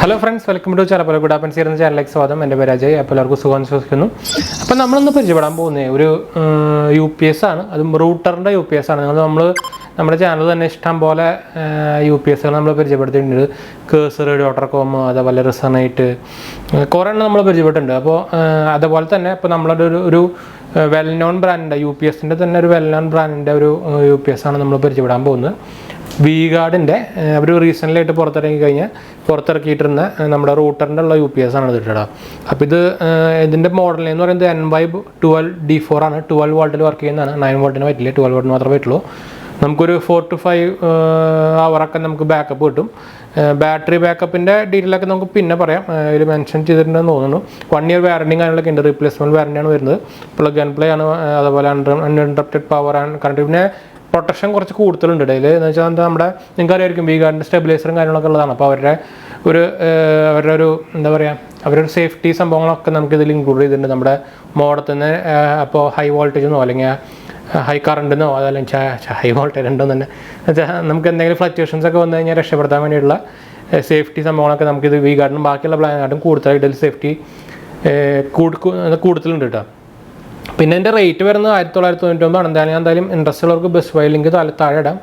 Hello friends, welcome to 𝙬𝙬𝙬 𝙬𝙬𝙬 channel. സ്വാഗതം. എൻ്റെ പേര് അജയ്. അപ്പോൾ എല്ലാവർക്കും സുഖം വിശ്വസിക്കുന്നു. അപ്പോൾ നമ്മളിന്ന് പരിചയപ്പെടാൻ പോകുന്നത് ഒരു UPS ആണ്. അതും റൂട്ടറിൻ്റെ UPS ആണ്. നമ്മുടെ ചാനൽ തന്നെ ഇഷ്ടം പോലെ UPSകൾ നമ്മൾ പരിചയപ്പെടുത്തിയിട്ടുണ്ട്. 𝙤𝙤𝙬𝙧𝙗 അതേപോലെ റിസണേറ്റ് കുറേ എണ്ണം നമ്മൾ പരിചയപ്പെട്ടിട്ടുണ്ട്. അപ്പോൾ അതുപോലെ തന്നെ ഇപ്പോൾ നമ്മളുടെ ഒരു വെൽ നോൺ ബ്രാൻഡിൻ്റെ UPSൻ്റെ തന്നെ ഒരു വെൽ നോൺ ബ്രാൻഡിൻ്റെ ഒരു UPS ആണ് നമ്മൾ പരിചയപ്പെടാൻ പോകുന്നത്. 𝙑𝙤𝙑 അവർ റീസെൻ്റ്ലി ആയിട്ട് പുറത്തിറക്കിയിട്ടിരുന്ന നമ്മുടെ റൂട്ടറിൻ്റെ ഉള്ള UPS ആണ് ഇതിട്ടാ. അപ്പോൾ ഇതിൻ്റെ മോഡൽ എന്ന് പറയുന്നത് Envibe 12D4 ആണ്. 12 വോൾട്ടിൽ വർക്ക് ചെയ്യുന്നതാണ്. 9 വോൾട്ടിന് പറ്റില്ല, 12 വോൾട്ടിന് മാത്രമേ പറ്റുള്ളൂ. നമുക്കൊരു 4 to 5 ഹവറൊക്കെ നമുക്ക് ബാക്കപ്പ് കിട്ടും. ബാറ്ററി ബാക്കപ്പിൻ്റെ ഡീറ്റെയിലൊക്കെ നമുക്ക് പിന്നെ പറയാം. ഇതിൽ മെൻഷൻ ചെയ്തിട്ടുണ്ടെന്ന് തോന്നുന്നു. 1 year വാറണ്ടിയും കാര്യങ്ങളൊക്കെ ഉണ്ട്. റീപ്ലേസ്മെൻറ്റ് വാറണ്ടിയാണ് വരുന്നത്. പ്ലഗ് ആൻഡ് പ്ലേ ആണ്. അതുപോലെ അൺഇൻറ്ററപ്റ്റഡ് പവർ ആൻഡ് കറണ്ട്. പിന്നെ പ്രൊട്ടക്ഷൻ കുറച്ച് കൂടുതലുണ്ട് ഇടയിൽ. എന്ന് വെച്ചാൽ നമ്മുടെ നിങ്ങൾക്കറിയായിരിക്കും 𝙑𝙤𝙑 സ്റ്റെബിലൈസറും കാര്യങ്ങളൊക്കെ ഉള്ളതാണ്. അപ്പോൾ അവരുടെ ഒരു എന്താ പറയുക, അവരുടെ സേഫ്റ്റി സംഭവങ്ങളൊക്കെ നമുക്കിതിൽ ഇൻക്ലൂഡ് ചെയ്തിട്ടുണ്ട്. നമ്മുടെ മോഡത്തിൽ നിന്ന് അപ്പോൾ ഹൈ വോൾട്ടേജെന്നോ അല്ലെങ്കിൽ ഹൈ കറണ്ടെന്നോ അതല്ലെങ്കിൽ ഹൈ വോൾട്ടേജ് ഉണ്ടോ തന്നെ വെച്ചാൽ നമുക്ക് എന്തെങ്കിലും ഫ്ലക്ച്വേഷൻസ് ഒക്കെ വന്നു കഴിഞ്ഞാൽ രക്ഷപ്പെടുത്താൻ വേണ്ടിയിട്ടുള്ള സേഫ്റ്റി സംഭവങ്ങളൊക്കെ നമുക്കിത് 𝙑𝙤𝙑നും ബാക്കിയുള്ള പ്ലാനായിട്ടും കൂടുതലായിട്ട് ഇതിൽ സേഫ്റ്റി കൂടുതലുണ്ട് കേട്ടോ. പിന്നെ എൻ്റെ റേറ്റ് വരുന്നത് 1999 ആണ്. എന്തായാലും ഇൻട്രസ്റ്റ് ഉള്ളവർക്ക് ബെസ്റ്റ് ബൈ ലിങ്ക് താഴെ ഇടാം.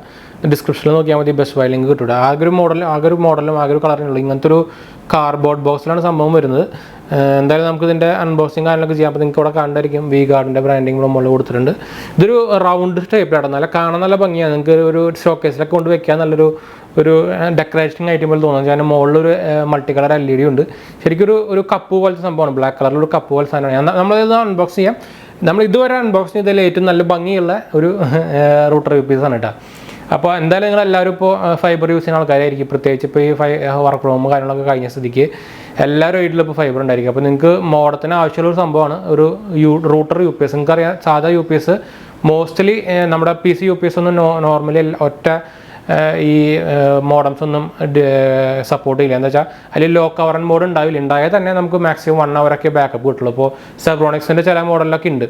ഡിസ്ക്രിപ്ഷനിൽ നോക്കിയാൽ മതി, ബെസ്റ്റ് ബൈ ലിങ്ക് കിട്ടും. ആകെ ഒരു മോഡലും ആകെ ഒരു കളറിനുള്ള ഇങ്ങനത്തെ ഒരു കാർഡ്ബോർഡ് ബോക്സിലാണ് സംഭവം വരുന്നത്. എന്തായാലും നമുക്ക് ഇതിൻ്റെ അൺബോക്സിങ് കാര്യങ്ങളൊക്കെ ചെയ്യാം. അപ്പോൾ നിങ്ങൾക്ക് ഇവിടെ കണ്ടായിരിക്കും 𝙑𝙤𝙑ൻ്റെ ബ്രാൻഡിങ് നമ്മൾ കൊടുത്തിട്ടുണ്ട്. ഇതൊരു റൗണ്ട് ടൈപ്പിലാണ്. നല്ല കാണാൻ നല്ല ഭംഗിയാണ്. നിങ്ങൾക്ക് ഒരു ഷോക്കേസിലൊക്കെ കൊണ്ട് വെക്കാൻ നല്ലൊരു ഡെക്കറേഷൻ ഐറ്റം പോലെ തോന്നുന്നു. ഞാൻ മുകളിലൊരു മൾട്ടി കളർ LED ഉണ്ട്. ശരിക്കും ഒരു കപ്പ് പോലത്തെ സംഭവമാണ്. ബ്ലാക്ക് കളറിലൊരു കപ്പ് പോലെ സാധനമാണ്. നമ്മളിത് അൺബോക്സ് ചെയ്യാം. നമ്മൾ ഇതുവരെ അൺബോക്സ് ചെയ്തതിൽ ഏറ്റവും നല്ല ഭംഗിയുള്ള ഒരു റൂട്ടർ UPS ആണ് കേട്ടോ. അപ്പോൾ എന്തായാലും നിങ്ങളെല്ലാവരും ഇപ്പോൾ ഫൈബർ യൂസ് ചെയ്യുന്ന ആൾക്കാരായിരിക്കും. പ്രത്യേകിച്ച് ഇപ്പോൾ ഈ വർക്ക് ഫ്രം കാര്യങ്ങളൊക്കെ കഴിഞ്ഞ സ്ഥിതിക്ക് എല്ലാവരും വീട്ടിലും ഇപ്പോൾ ഫൈബർ ഉണ്ടായിരിക്കും. അപ്പോൾ നിങ്ങൾക്ക് മോഡത്തിന് ആവശ്യമുള്ളൊരു സംഭവമാണ് ഒരു റൂട്ടർ UPS. നിങ്ങൾക്കറിയാം സാധാ UPS മോസ്റ്റ്ലി നമ്മുടെ PC UPS ഒന്നും നോർമലി ഒറ്റ ഈ മോഡംസ് ഒന്നും സപ്പോർട്ട് ചെയ്യില്ല. എന്താ വെച്ചാൽ അതിൽ ലോ കവർ ആൻഡ് മോഡ് ഉണ്ടാവില്ല. ഉണ്ടായാൽ തന്നെ നമുക്ക് മാക്സിമം 1 hour ബാക്കപ്പ് കിട്ടുള്ളൂ. ഇപ്പോൾ സെബ്രോണിക്സിൻ്റെ ചില മോഡലൊക്കെ ഉണ്ട്,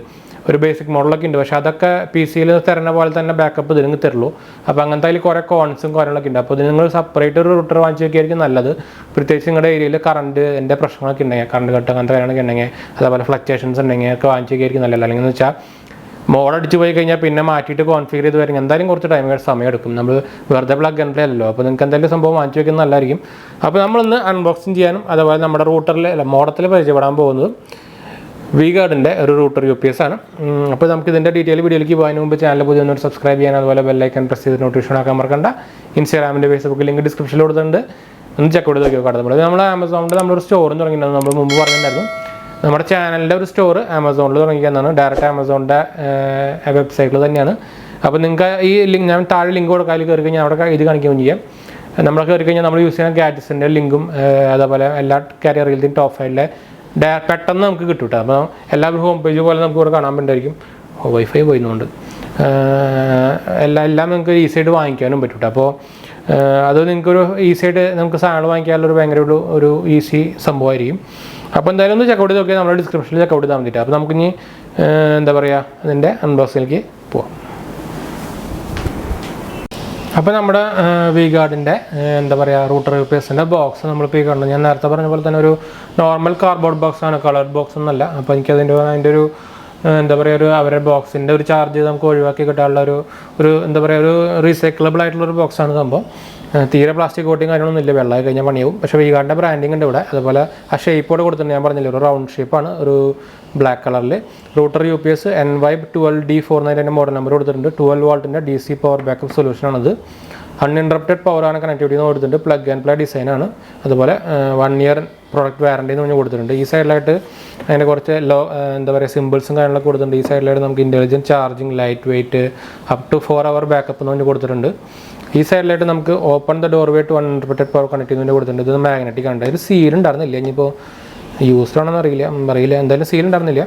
ഒരു ബേസിക് മോഡലൊക്കെ ഉണ്ട്. പക്ഷേ അതൊക്കെ PCയിൽ തരുന്ന പോലെ തന്നെ ബാക്കപ്പ് ഇതിന് തരുള്ളൂ. അപ്പോൾ അങ്ങനത്തെ അതിൽ കുറേ കോൺസും കാര്യങ്ങളൊക്കെ ഉണ്ട്. അപ്പോൾ ഇത് നിങ്ങൾ സെപ്പറേറ്റ് ഒരു റൂട്ടർ വാങ്ങിച്ച് വയ്ക്കുകയായിരിക്കും നല്ലത്. പ്രത്യേകിച്ച് നിങ്ങളുടെ ഏരിയയിൽ കറണ്ടിൻ്റെ പ്രശ്നങ്ങളൊക്കെ ഉണ്ടെങ്കിൽ, കറണ്ട് കട്ട് അങ്ങനത്തെ കാര്യങ്ങളൊക്കെ ഉണ്ടെങ്കിൽ, അതേപോലെ ഫ്ലക്ച്വേഷൻസ് ഉണ്ടെങ്കിൽ ഒക്കെ വാങ്ങിച്ച് വയ്ക്കുകയായിരിക്കും നല്ലത്. അല്ലെങ്കിൽ എന്ന് വെച്ചാൽ മോഡടിച്ച് പോയി കഴിഞ്ഞാൽ പിന്നെ മാറ്റിയിട്ട് കോൺഫിഗർ ചെയ്ത് വരും. എന്തായാലും കുറച്ച് സമയം എടുക്കും. നമ്മൾ വെറുതെ പ്ലഗ് ആൻഡ് പ്ലേ അല്ലല്ലോ. അപ്പോൾ നിങ്ങൾക്ക് എന്തായാലും സംഭവം വാങ്ങിച്ച് വയ്ക്കുന്നത് നല്ലതായിരിക്കും. അപ്പോൾ നമ്മളിന്ന് അൺബോക്സിങ് ചെയ്യാനും അതുപോലെ നമ്മുടെ മോഡത്തിൽ പരിചയപ്പെടാൻ പോകുന്നത് 𝙑𝙤𝙑ൻ്റെ ഒരു റൂട്ടർ UPS ആണ്. അപ്പോൾ നമുക്ക് ഇതിൻ്റെ ഡീറ്റെയിൽ വീഡിയോയിലേക്ക് പോകുന്നതിന് മുമ്പ് ചാനൽ പുതിയൊന്ന് സബ്സ്ക്രൈബ് ചെയ്യാൻ, അതുപോലെ ബെല്ലൈക്കൺ പ്രസ് ചെയ്ത് നോട്ടിഫിക്കേഷൻ ആക്കാൻ മറക്കണ്ട. ഇൻസ്റ്റാഗ്രാമിൻ്റെ ഫേസ്ബുക്ക് ലിങ്ക് ഡിസ്ക്രിപ്ഷനിൽ കൊടുത്തിട്ടുണ്ട്. ഒന്ന് ചെക്ക് ചെയ്ത് നോക്കി നോക്കാം. നമ്മൾ ആമസോണിൽ നമ്മളൊരു സ്റ്റോറും തുടങ്ങിയിട്ടുണ്ടായിരുന്നു. നമ്മൾ മുമ്പ് പറഞ്ഞിട്ടുണ്ടായിരുന്നു നമ്മുടെ ചാനലിൻ്റെ ഒരു സ്റ്റോർ ആമസോണിൽ തുടങ്ങിക്കുന്നതാണ്. ഡയറക്റ്റ് ആമസോണിൻ്റെ വെബ്സൈറ്റിൽ തന്നെയാണ്. അപ്പോൾ നിങ്ങൾക്ക് ഈ ലിങ്ക് ഞാൻ താഴെ ലിങ്ക് കൊടുക്കാൻ കയറി കഴിഞ്ഞാൽ അവിടെ ഇത് കാണിക്കുകയും ചെയ്യാം. നമ്മൾ കയറി കഴിഞ്ഞാൽ നമ്മൾ യൂസ് ചെയ്യുന്ന ഗാഡ്ജറ്റ്സിൻ്റെ ലിങ്കും അതേപോലെ എല്ലാ കാറ്റഗറിയിലും ടോപ്പ് ഫൈലിലെ പെട്ടെന്ന് നമുക്ക് കിട്ടും കേട്ടോ. അപ്പോൾ എല്ലാവരും ഹോം പേജ് പോലെ നമുക്ക് ഇവിടെ കാണാൻ പറ്റുമായിരിക്കും. വൈഫൈ പോയിരുന്നുകൊണ്ട് എല്ലാം നിങ്ങൾക്ക് ഈസിയായിട്ട് വാങ്ങിക്കാനും പറ്റും കേട്ടോ. അപ്പോൾ അത് നിങ്ങൾക്കൊരു ഈസിയായിട്ട് നമുക്ക് സാധനങ്ങൾ വാങ്ങിക്കാനുള്ളൊരു ഭയങ്കര ഒരു ഈസി സംഭവമായിരിക്കും. അപ്പോൾ എന്തായാലും ഒന്ന് ചെക്കൗട്ട് ചെയ്ത് നോക്കിയാൽ നമ്മുടെ ഡിസ്ക്രിപ്ഷനിൽ ചെക്കൗട്ട് ചെയ്താൽ മതിയിട്ട്. അപ്പോൾ നമുക്കിനി എന്താ പറയുക, അതിൻ്റെ അൺബോക്സിലേക്ക് പോവാം. അപ്പോൾ നമ്മുടെ 𝙑𝙤𝙑ൻ്റെ എന്താ പറയുക റൂട്ടർ UPSൻ്റെ ബോക്സ് നമ്മളിപ്പോൾ ഈ കണ്ടു. ഞാൻ നേരത്തെ പറഞ്ഞ പോലെ തന്നെ ഒരു നോർമൽ കാർഡ്ബോർഡ് ബോക്സാണ്, കളർഡ് ബോക്സ് ഒന്നല്ല. അപ്പോൾ എനിക്ക് അതിൻ്റെ ഒരു എന്താ പറയുക അവരുടെ ബോക്സിൻ്റെ ഒരു ചാർജ് നമുക്ക് ഒഴിവാക്കി കിട്ടാനുള്ള ഒരു എന്താ പറയുക ഒരു റീസൈക്കിളബിൾ ആയിട്ടുള്ളൊരു ബോക്സാണ് സംഭവം. തീരെ പ്ലാസ്റ്റിക് കോട്ടിങ് കാര്യങ്ങളൊന്നും ഇല്ല, വെള്ളമായി കഴിഞ്ഞാൽ പണിയാവും. പക്ഷേ 𝙑𝙤𝙑ൻ്റെ ബ്രാൻഡിങ് ഉണ്ട് ഇവിടെ. അതുപോലെ ആ ഷേപ്പോടെ കൊടുത്തിട്ടുണ്ട്. ഞാൻ പറഞ്ഞില്ല, ഒരു റൗണ്ട് ഷേപ്പാണ്, ഒരു ബ്ലാക്ക് കളറിൽ. റൂട്ടർ UPS Envibe 12D4 എന്നതിൻ്റെ മോഡൽ നമ്പർ കൊടുത്തിട്ടുണ്ട്. 12 വോൾട്ടിൻ്റെ DC പവർ ബാക്കപ്പ് സൊല്യൂഷനാണത്. അൺഇൻറ്ററപ്റ്റഡ് പവറാണ് കണക്ടിവിറ്റി എന്ന് കൊടുത്തിട്ടുണ്ട്. പ്ലഗ് ആൻഡ് പ്ലേ ഡിസൈനാണ്. അതുപോലെ 1 year പ്രോഡക്റ്റ് വാറണ്ടി എന്ന് പറഞ്ഞ് കൊടുത്തിട്ടുണ്ട്. ഈ സൈഡിലായിട്ട് അതിൻ്റെ കുറച്ച് എന്താ പറയുക സിമ്പിൾസും കാര്യങ്ങളൊക്കെ കൊടുത്തിട്ടുണ്ട്. ഈ സൈഡിലായിട്ട് നമുക്ക് intelligent charging, light weight, up to 4 hour backup എന്ന് പറഞ്ഞ് കൊടുത്തിട്ടുണ്ട്. ഈ സൈഡിലായിട്ട് നമുക്ക് open the doorway to uninterrupted power connect ചെയ്യുന്നതിന് കൊടുത്തിട്ടുണ്ട്. ഇത് മാഗ്നറ്റിക് ആണ്. ഇത് സീൽ ഉണ്ടായിരുന്നില്ല. ഇനിയിപ്പോൾ യൂസ്ഡ് ആണെന്ന് അറിയില്ല. എന്തായാലും സീൽ ഉണ്ടായിരുന്നില്ല.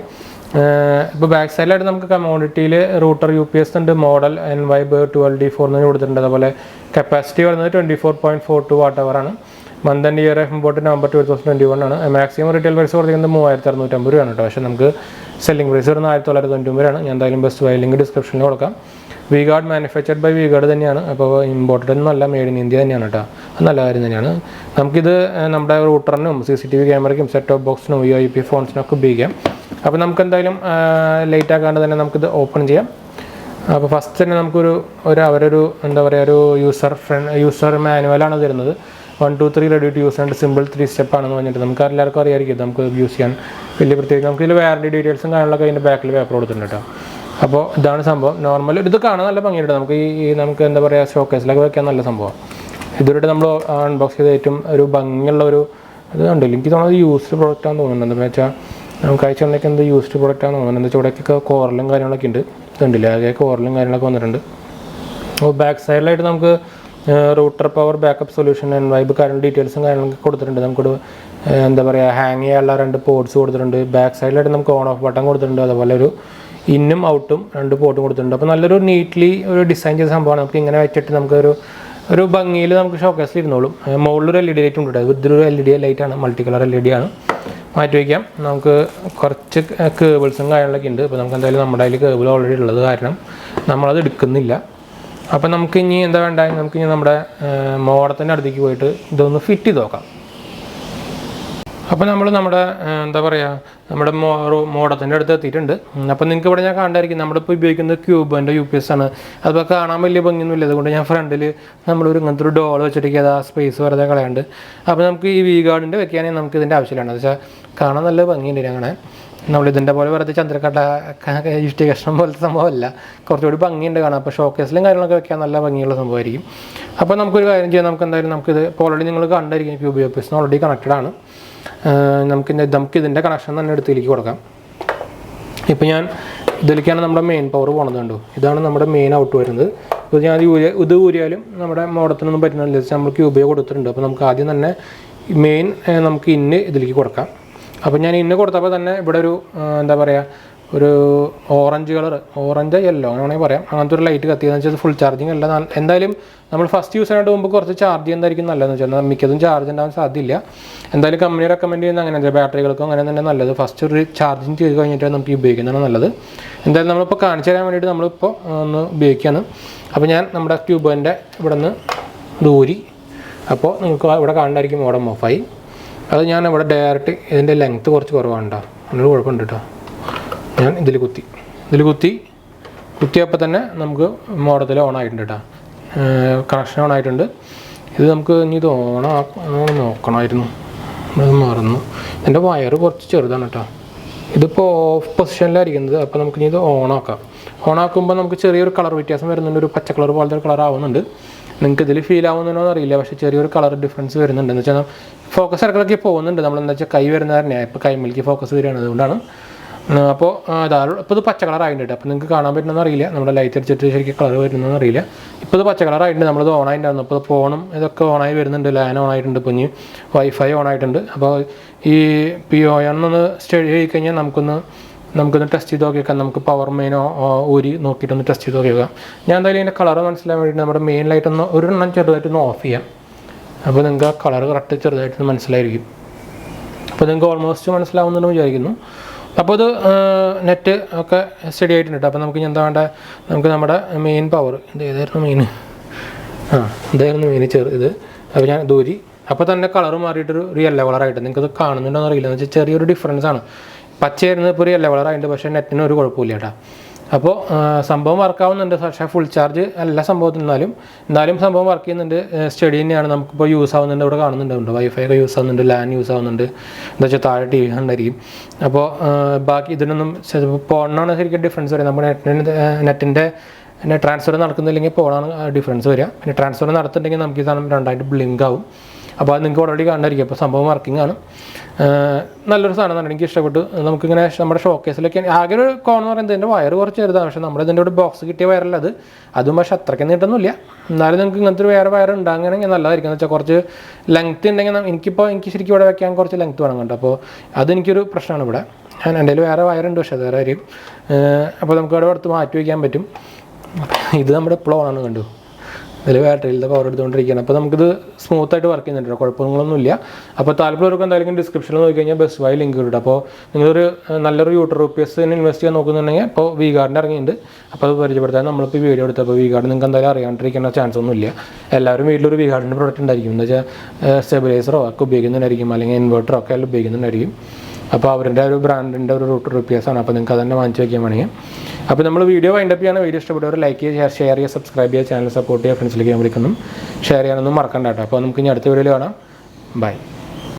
ഇപ്പോൾ ബാക്ക് സൈഡിലായിട്ട് നമുക്ക് കമ്മോഡിറ്റിയിൽ റൂട്ടർ UPS ഉണ്ട്. മോഡൽ Envibe 12D4 എന്ന് കൊടുത്തിട്ടുണ്ട്. അതുപോലെ കപ്പാസിറ്റി വരുന്നത് 24.42 Wh ആണ്. Month and year of import November 2021 ആണ്. മാക്സിമം റീറ്റെയിൽ പ്രൈസ് കൊടുക്കുന്നത് 3650 രൂപയാണ് കേട്ടോ. പക്ഷേ നമുക്ക് സെല്ലിംഗ് പ്രൈസ് വരുന്നത് 1999 രൂപയാണ്. ഞാൻ എന്തായാലും ബെസ്റ്റ് ബൈ ലിങ്ക് ഡിസ്ക്രിപ്ഷനിൽ കൊടുക്കാം. 𝙑𝙑 മാനുഫാക്ചർഡ് ബൈ 𝙑𝙑 തന്നെയാണ്. അപ്പോൾ ഇമ്പോർട്ടഡ് ഒന്നുമല്ല, മെയ്ഡ് ഇൻ ഇന്ത്യ തന്നെയാണ് കേട്ടോ. അത് നല്ല കാര്യം തന്നെയാണ്. നമുക്കിത് നമ്മുടെ റൂട്ടറിനും CCTV ക്യാമറയ്ക്കും സെറ്റ് ടോപ്പ് ബോക്സിനും UIP ഫോൺസിനൊക്കെ ഉപയോഗിക്കാം. അപ്പോൾ നമുക്ക് എന്തായാലും ലേറ്റ് ആക്കാണ്ട് തന്നെ നമുക്കിത് ഓപ്പൺ ചെയ്യാം. അപ്പോൾ ഫസ്റ്റ് തന്നെ നമുക്കൊരു അവരൊരു എന്താ പറയുക, ഒരു യൂസർ മാനുവലാണ് തരുന്നത്. 1 2 3 ready to use and simple 3 സ്റ്റെപ്പാണെന്ന് പറഞ്ഞിട്ട് നമുക്ക് എല്ലാവർക്കും അറിയാമായിരിക്കും. നമുക്ക് യൂസ് ചെയ്യാൻ വലിയ പ്രത്യേകിച്ച് നമുക്കിതിൽ വാറണ്ടി ഡീറ്റെയിൽസും കാര്യങ്ങളൊക്കെ അതിൻ്റെ ബാക്കിൽ പേപ്പർ കൊടുത്തിട്ടുണ്ട് കേട്ടോ. അപ്പോൾ ഇതാണ് സംഭവം. നോർമൽ ഇത് കാണാൻ നല്ല ഭംഗിയുണ്ട്. നമുക്ക് എന്താ പറയുക, ഷോക്കേസിലൊക്കെ വെക്കാൻ നല്ല സംഭവം. ഇതുവരെ നമ്മൾ അൺബോക്സ് ചെയ്ത ഏറ്റവും ഒരു ഭംഗിയുള്ള ഒരു ഇത് കണ്ടില്ല. എനിക്ക് തോന്നുന്നത് യൂസ്ഡ് പ്രോഡക്റ്റാണെന്ന് തോന്നുന്നുണ്ട്. എന്താ വെച്ചാൽ നമുക്ക് അയച്ചു തന്നേക്ക് എന്ത് യൂസ്ഡ് പ്രോഡക്റ്റാണെന്ന് തോന്നുന്നുണ്ട്. എന്താ വെച്ചാൽ ഇവിടെയൊക്കെ കോറലും കാര്യങ്ങളൊക്കെ ഉണ്ട്. ഇതുണ്ടല്ലേ, ആകെ കോറലും കാര്യങ്ങളൊക്കെ വന്നിട്ടുണ്ട്. അപ്പോൾ ബാക്ക് സൈഡിലായിട്ട് നമുക്ക് router power backup solution Envibe കാര്യങ്ങൾ ഡീറ്റെയിൽസും കാര്യങ്ങളൊക്കെ കൊടുത്തിട്ടുണ്ട്. നമുക്കൊരു എന്താ പറയുക, ഹാങ് ചെയ്യാനുള്ള 2 പോർട്സ് കൊടുത്തിട്ടുണ്ട്. ബാക്ക് സൈഡിലായിട്ട് നമുക്ക് ഓൺ ഓഫ് ബട്ടൺ കൊടുത്തിട്ടുണ്ട്. അതുപോലെ ഒരു ഇന്നും ഔട്ടും 2 പോർട്ടും കൊടുത്തിട്ടുണ്ട്. അപ്പോൾ നല്ലൊരു നീറ്റ്ലി ഒരു ഡിസൈൻ ചെയ്ത സംഭവമാണ്. നമുക്ക് ഇങ്ങനെ വെച്ചിട്ട് നമുക്കൊരു ഭംഗിയിൽ നമുക്ക് ഷോക്കേസിൽ ഇരുന്നോളും. മുകളിലൊരു LED ലൈറ്റ് ഉണ്ട്. ഇതൊരു LED ലൈറ്റാണ്, മൾട്ടി കളർ LED ആണ്. മാറ്റി വയ്ക്കാം. നമുക്ക് കുറച്ച് കേബിൾസും കാര്യങ്ങളൊക്കെ ഉണ്ട്. അപ്പോൾ നമുക്ക് എന്തായാലും നമ്മുടെ കയ്യിൽ കേബിൾ ഓൾറെഡി ഉള്ളത് കാരണം നമ്മളത് എടുക്കുന്നില്ല. അപ്പോൾ നമുക്ക് ഇനി എന്താ വേണ്ട, നമുക്കിനി നമ്മുടെ മോഡത്തിൻ്റെ അടുത്തേക്ക് പോയിട്ട് ഇതൊന്ന് ഫിറ്റ് ചെയ്ത് നോക്കാം. അപ്പോൾ നമ്മുടെ എന്താ പറയുക, നമ്മുടെ മോഡത്തിൻ്റെ അടുത്ത് എത്തിയിട്ടുണ്ട്. അപ്പോൾ നിങ്ങൾക്ക് ഇവിടെ ഞാൻ കണ്ടായിരിക്കും നമ്മളിപ്പോൾ ഉപയോഗിക്കുന്നത് ക്യൂബിൻ്റെ UPS ആണ്. അതിപ്പോൾ കാണാൻ വലിയ ഭംഗിയൊന്നുമില്ല. അതുകൊണ്ട് ഞാൻ ഫ്രണ്ടിൽ നമ്മളൊരു ഇങ്ങനത്തെ ഒരു ഡോൾ വെച്ചിട്ട് ആ സ്പേസ് വെറുതെ കളയാണ്ട്. അപ്പോൾ നമുക്ക് ഈ 𝙑𝙑 വെക്കുകയാണെങ്കിൽ നമുക്ക് ഇതിൻ്റെ ആവശ്യമില്ല. എന്ന് വെച്ചാൽ കാണാൻ നല്ല ഭംഗിയുണ്ട്. അങ്ങനെ നമ്മളിതിൻ്റെ പോലെ വെറുതെ ചന്ദ്രക്കട്ട ഇഷ്ടി കഷ്ണം പോലത്തെ സംഭവമല്ല, കുറച്ചുകൂടി ഭംഗിയുണ്ട് കാണാം. അപ്പോൾ ഷോക്കേസിലും കാര്യങ്ങളൊക്കെ വെക്കാൻ നല്ല ഭംഗിയുള്ള സംഭവമായിരിക്കും. അപ്പോൾ നമുക്കൊരു കാര്യം ചെയ്യാം. നമുക്ക് എന്തായാലും നമുക്കിത് ഓൾറെഡി നിങ്ങൾ കണ്ടായിരിക്കും, ക്യൂബ് UPS ഓൾറെഡി കണക്റ്റഡ് ആണ്. നമുക്കിതിൻ്റെ കണക്ഷൻ തന്നെ എടുത്തിലേക്ക് കൊടുക്കാം. ഇപ്പോൾ ഞാൻ ഇതിലേക്കാണ് നമ്മുടെ മെയിൻ പവർ പോകണത്. കണ്ടു, ഇതാണ് നമ്മുടെ മെയിൻ ഔട്ട് വരുന്നത്. ഇപ്പോൾ ഞാൻ ഇത് ഊരിയാലും നമ്മുടെ മോഡത്തിനൊന്നും പറ്റുന്നില്ല. നമ്മൾ ക്യൂബ് കൊടുത്തിട്ടുണ്ട്. അപ്പോൾ നമുക്ക് ആദ്യം തന്നെ മെയിൻ നമുക്ക് ഇതിലേക്ക് കൊടുക്കാം. അപ്പോൾ ഞാൻ കൊടുത്തപ്പോൾ തന്നെ ഇവിടെ ഒരു എന്താ പറയുക, ഒരു ഓറഞ്ച് യെല്ലോ അങ്ങനെയാണെങ്കിൽ പറയാം, അങ്ങനത്തെ ഒരു ലൈറ്റ് കത്തിയെന്ന് വെച്ചാൽ ഫുൾ ചാർജിങ് അല്ല. എന്തായാലും നമ്മൾ ഫസ്റ്റ് യൂസ് ചെയ്യാനായിട്ട് മുമ്പ് കുറച്ച് ചാർജ് ചെയ്യുന്നതായിരിക്കും നല്ലതെന്ന് വെച്ചാൽ മിക്കതും ചാർജ് ഉണ്ടാകാൻ സാധ്യമില്ല. എന്തായാലും കമ്പനി റെക്കമെൻഡ് ചെയ്യുന്ന അങ്ങനെ ബാറ്ററികൾക്കും അങ്ങനെ തന്നെ നല്ലത് ഫസ്റ്റ് ഒരു ചാർജിങ് ചെയ്ത് കഴിഞ്ഞിട്ട് നമുക്ക് ഉപയോഗിക്കുന്നതാണ് നല്ലത്. എന്തായാലും നമ്മളിപ്പോൾ കാണിച്ചു തരാൻ വേണ്ടിയിട്ട് നമ്മളിപ്പോൾ ഒന്ന് ഉപയോഗിക്കുകയാണ്. അപ്പോൾ ഞാൻ നമ്മുടെ ട്യൂബിൻ്റെ ഇവിടെ നിന്ന് ദൂരി, അപ്പോൾ നിങ്ങൾക്ക് ഇവിടെ കാണണ്ടായിരിക്കും മോഡം ഓഫായി. അത് ഞാൻ ഇവിടെ ഡയറക്റ്റ് ഇതിൻ്റെ ലെങ്ത്ത് കുറച്ച് കുറവാണ് കേട്ടോ, അതിനൊരു കുഴപ്പമുണ്ട് കേട്ടോ. ഞാൻ ഇതിൽ കുത്തിയപ്പോൾ തന്നെ നമുക്ക് മോഡത്തിൽ ഓൺ ആയിട്ടുണ്ട് കേട്ടോ, കണക്ഷൻ ഓൺ ആയിട്ടുണ്ട്. ഇത് നമുക്ക് ഇനി ഇത് നോക്കണമായിരുന്നു, അത് മറന്നു. എൻ്റെ വയറ് കുറച്ച് ചെറുതാണ് കേട്ടോ. ഇതിപ്പോൾ ഓഫ് പൊസിഷനിലായിരിക്കുന്നത്. അപ്പോൾ നമുക്ക് ഇനി ഇത് ഓണാക്കാം. ഓണാക്കുമ്പോൾ നമുക്ക് ചെറിയൊരു കളർ വ്യത്യാസം വരുന്നുണ്ട്, ഒരു പച്ച കളർ പോലത്തെ കളർ ആവുന്നുണ്ട്. നിങ്ങൾക്ക് ഇതിൽ ഫീൽ ആവുന്നതിനോ അറിയില്ല, പക്ഷേ ചെറിയൊരു കളർ ഡിഫറൻസ് വരുന്നുണ്ട്. എന്ന് വെച്ചാൽ ഫോക്കസ് ഇടയ്ക്കിടയ്ക്ക് പോകുന്നുണ്ട്. നമ്മളെന്താ വെച്ചാൽ കൈ വരുന്ന തന്നെയാണ്, ഇപ്പോൾ കൈമിലേക്ക് ഫോക്കസ് വരികയാണ്, അതുകൊണ്ടാണ്. അപ്പോൾ ഇപ്പോൾ ഇത് പച്ച കളർ ആയിട്ടുണ്ട്. അപ്പോൾ നിങ്ങൾക്ക് കാണാൻ പറ്റുന്നതെന്ന് അറിയില്ല, നമ്മുടെ ലൈറ്റ് അടിച്ചിട്ട് ശരിക്കും കളർ വരുന്നതെന്ന് അറിയില്ല. ഇപ്പോൾ ഇത് പച്ച കളർ ആയിട്ടുണ്ട്, നമ്മളത് ഓൺ ആയിട്ടുണ്ടായിരുന്നു. അപ്പോൾ ഫോണും ഇതൊക്കെ ഓണായി വരുന്നുണ്ട്, ലാൻ ഓൺ ആയിട്ടുണ്ട്, ഇപ്പോൾ ഇനി വൈഫൈ ഓൺ ആയിട്ടുണ്ട്. അപ്പോൾ ഈ PON ഒന്ന് സ്റ്റഡി ചെയ്ത് കഴിഞ്ഞാൽ നമുക്കൊന്ന് ടെസ്റ്റ് ചെയ്ത് നോക്കിയേക്കാം. നമുക്ക് പവർ മെയിനോ ഊരി നോക്കിയിട്ടൊന്ന് ടെസ്റ്റ് ചെയ്ത് നോക്കിയേക്കാം. ഞാൻ എന്തായാലും ഇതിൻ്റെ കളർ മനസ്സിലാൻ വേണ്ടിയിട്ട് നമ്മുടെ മെയിൻ ലൈറ്റ് ഒരെണ്ണം ചെറുതായിട്ടൊന്ന് ഓഫ് ചെയ്യാം. അപ്പോൾ നിങ്ങൾക്ക് ആ കളർ കറക്റ്റ് ചെറുതായിട്ടൊന്ന് മനസ്സിലായിരിക്കും. അപ്പോൾ നിങ്ങൾക്ക് ഓൾമോസ്റ്റ് മനസ്സിലാവുന്നുണ്ടെന്ന് വിചാരിക്കുന്നു. അപ്പോൾ ഇത് നെറ്റ് ഒക്കെ സ്റ്റഡി ആയിട്ടുണ്ട്. അപ്പോൾ നമുക്ക് എന്താ വേണ്ട, നമുക്ക് നമ്മുടെ മെയിൻ പവർ ഇതായിരുന്നു മെയിൻ ഇത്. അപ്പോൾ ഞാൻ ദൂരി, അപ്പോൾ തന്നെ കളർ മാറിയിട്ടൊരു യെല്ലോ കളറായിട്ട് നിങ്ങൾക്കത് കാണുന്നുണ്ടോയെന്ന് അറിയില്ല. എന്ന് വെച്ചാൽ ചെറിയൊരു ഡിഫറൻസ് ആണ്. പച്ചയായിരുന്നു, ഇപ്പോൾ ഒരു യെല്ലോ കളറായിട്ട്, പക്ഷേ നെറ്റിന് ഒരു കുഴപ്പമില്ല കേട്ടോ. അപ്പോൾ സംഭവം വർക്കാവുന്നുണ്ട്. പക്ഷേ ഫുൾ ചാർജ് അല്ല സംഭവത്തിൽ, എന്നാലും സംഭവം വർക്ക് ചെയ്യുന്നുണ്ട്. സ്റ്റഡി തന്നെയാണ്, നമുക്കിപ്പോൾ യൂസ് ആവുന്നുണ്ട്. ഇവിടെ കാണുന്നുണ്ട് വൈഫൈ ഒക്കെ യൂസ് ആവുന്നുണ്ട്, ലാൻ യൂസ് ആവുന്നുണ്ട്. എന്താ വെച്ചാൽ താഴെ TV ഉണ്ടായിരിക്കും. അപ്പോൾ ബാക്കി ഇതിനൊന്നും ഫോണിനാണ് ശരിക്കും ഡിഫറൻസ് വരിക. നമ്മുടെ നെറ്റിൻ്റെ ട്രാൻസ്ഫർ നടക്കുന്നില്ലെങ്കിൽ ഫോണാണ് ഡിഫറൻസ് വരിക. പിന്നെ ട്രാൻസ്ഫർ നടത്തുന്നുണ്ടെങ്കിൽ നമുക്ക് ഈ സാധനം രണ്ടായിട്ട് ബ്ലിങ്ക് ആവും. അപ്പോൾ അത് നിങ്ങൾക്ക് ഓൾറെഡി കണ്ടായിരിക്കും. അപ്പോൾ സംഭവം വർക്കിംഗ് ആണ്, നല്ലൊരു സാധനമാണ്, എനിക്ക് ഇഷ്ടപ്പെട്ടു. നമുക്കിങ്ങനെ നമ്മുടെ ഷോക്കേസിലൊക്കെ ആകെ ഒരു കോണെന്ന് പറയുന്നത് ഇതിൻ്റെ വയർ കുറച്ച് ചെറുതാണ്. പക്ഷേ നമ്മുടെ ഇതിൻ്റെ ഒരു ബോക്സ് കിട്ടിയ വയറല്ല അതും പക്ഷേ അത്രയ്ക്ക് നീട്ടൊന്നുമില്ല. എന്നാലും നിങ്ങൾക്ക് ഇങ്ങനത്തെ ഒരു വേറെ വയർ ഉണ്ടാകുകയാണെങ്കിൽ നല്ലതായിരിക്കും. എന്ന് വെച്ചാൽ കുറച്ച് ലെങ്ത്ത് ഉണ്ടെങ്കിൽ എനിക്ക് ശരിക്കും ഇവിടെ വെക്കാൻ കുറച്ച് ലെങ്ത്ത് വേണം കേട്ടോ. അപ്പോൾ അതെനിക്കൊരു പ്രശ്നമാണ് ഇവിടെ. എൻ്റെ കയ്യിൽ വേറെ വയറുണ്ട്, പക്ഷേ അത് വേറെ കാര്യം. അപ്പോൾ നമുക്ക് അവിടെ അടുത്ത് മാറ്റി വയ്ക്കാൻ പറ്റും. ഇത് നമ്മുടെ പ്ലോണാണ്, കണ്ടു. ഇതിൽ ബാറ്ററിയിലത്തെ പവർ എടുത്തുകൊണ്ടിരിക്കുകയാണ്. അപ്പോൾ നമുക്കിത് സ്മൂത്തായിട്ട് വർക്ക് ചെയ്യുന്നുണ്ട്, കുഴപ്പങ്ങളൊന്നുമില്ല. അപ്പോൾ താല്പര്യമുള്ളവർക്ക് എന്തായാലും ഡിസ്ക്രിപ്ഷനിൽ നോക്കി കഴിഞ്ഞാൽ ബെസ്റ്റ് ബൈ ലിങ്ക് കിട്ടും. അപ്പോൾ നിങ്ങളൊരു നല്ലൊരു UPS ഇൻവെസ്റ്റ് ചെയ്യാൻ നോക്കുന്നുണ്ടെങ്കിൽ ഇപ്പോൾ 𝙑𝙑 ഇറങ്ങിയിട്ടുണ്ട്. അപ്പോൾ അത് പരിചയപ്പെടുത്താൻ നമ്മളിപ്പോൾ വീഡിയോ എടുത്തപ്പോൾ 𝙑𝙑 നിങ്ങൾക്ക് എന്തായാലും അറിയാണ്ടിരിക്കേണ്ട ചാൻസ് ഒന്നുമില്ല. എല്ലാവരും വീട്ടിലൊരു 𝙑𝙑 പ്രോഡക്റ്റ് ഉണ്ടായിരിക്കും. എന്താ വെച്ചാൽ സ്റ്റെബിലൈസറോ ഒക്കെ ഉപയോഗിക്കുന്നുണ്ടായിരിക്കും, അല്ലെങ്കിൽ ഇൻവെർട്ടറോ ഒക്കെ എല്ലാം ഉപയോഗിക്കുന്നുണ്ടായിരിക്കും. അപ്പോൾ അവരുടെ ഒരു ബ്രാൻഡിൻ്റെ ഒരു UPS ആണ്. അപ്പോൾ നിങ്ങൾക്ക് അതന്നെ വാങ്ങിച്ച് വയ്ക്കാൻ വേണമെങ്കിൽ. അപ്പോൾ നമ്മൾ വീഡിയോ വൈൻഡപ്പ് ചെയ്യണം. വീഡിയോ ഇഷ്ടപ്പെട്ടവർ ലൈക്ക് ചെയ്യുക, ഷെയർ ചെയ്യുക, സബ്സ്ക്രൈബ് ചെയ്യുക, ചാനൽ സപ്പോർട്ട് ചെയ്യുക, ഫ്രണ്ട്സിലേക്ക് ഞാൻ വിളിക്കുന്നു, ഷെയർ ചെയ്യാനൊന്നും മറക്കണ്ട കേട്ടോ. അപ്പോൾ നമുക്ക് ഇനി അടുത്ത വീഡിയോയിൽ കാണാം. ബൈ.